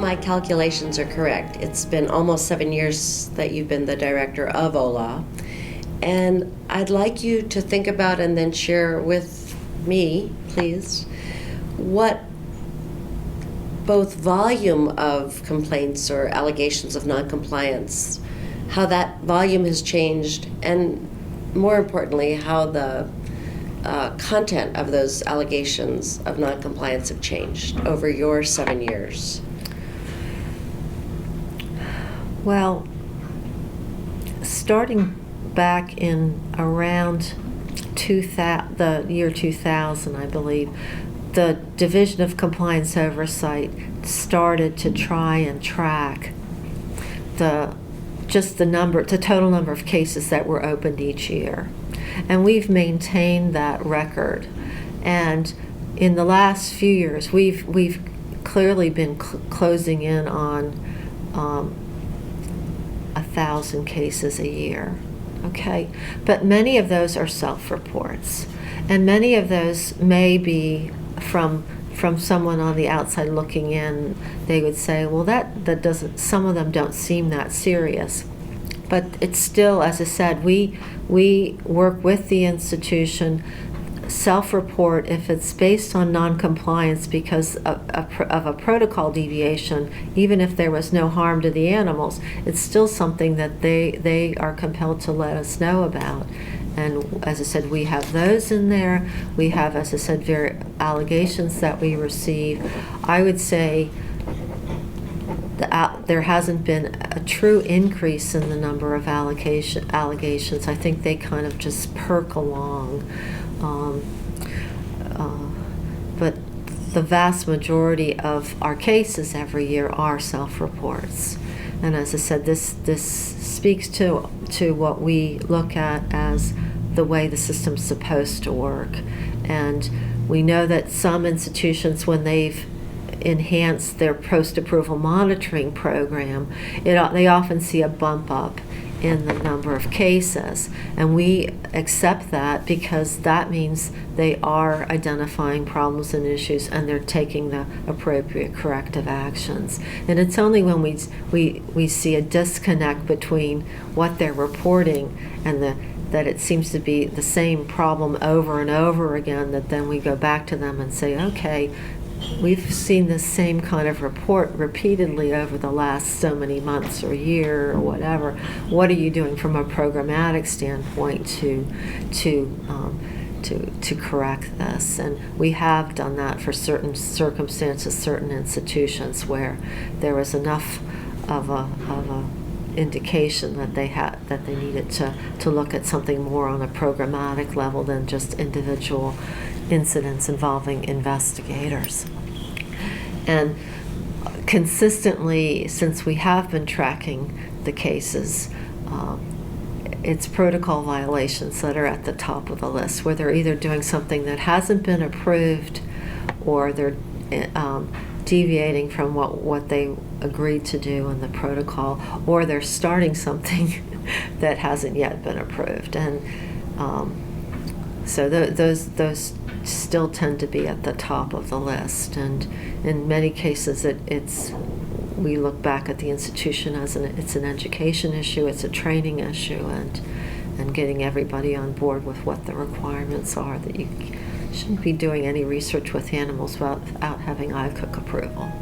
my calculations are correct, it's been almost 7 years that you've been the director of OLA. And I'd like you to think about and then share with me, please, what both volume of complaints or allegations of noncompliance, how that volume has changed, and more importantly, how the content of those allegations of noncompliance have changed over your 7 years. Well, starting back in around the year 2000, I believe, the Division of Compliance Oversight started to try and track the total number of cases that were opened each year. And we've maintained that record. And in the last few years, we've clearly been closing in on 1,000 cases a year. Okay, but many of those are self-reports, and many of those may be from someone on the outside looking in. They would say, well, that doesn't, some of them don't seem that serious. But it's still, as I said, we work with the institution, self-report if it's based on non-compliance because of a protocol deviation. Even if there was no harm to the animals, it's still something that they are compelled to let us know about. And as I said, we have those in there. We have, as I said, allegations that we receive. I would say there hasn't been a true increase in the number of allegations. I think they kind of just perk along. But the vast majority of our cases every year are self-reports. And as I said, this speaks to what we look at as the way the system's supposed to work. And we know that some institutions, when they've enhanced their post-approval monitoring program, they often see a bump up in the number of cases. And we accept that because that means they are identifying problems and issues and they're taking the appropriate corrective actions. And it's only when we see a disconnect between what they're reporting and that it seems to be the same problem over and over again that then we go back to them and say, okay, we've seen the same kind of report repeatedly over the last so many months or year or whatever. What are you doing from a programmatic standpoint to correct this? And we have done that for certain circumstances, certain institutions where there was enough of a indication that they needed to look at something more on a programmatic level than just individual incidents involving investigators. And consistently, since we have been tracking the cases, it's protocol violations that are at the top of the list, where they're either doing something that hasn't been approved or they're deviating from what they agreed to do in the protocol, or they're starting something that hasn't yet been approved. And so those still tend to be at the top of the list. And in many cases, we look back at the institution as it's an education issue, it's a training issue, and getting everybody on board with what the requirements are, that you shouldn't be doing any research with animals without having IACUC approval.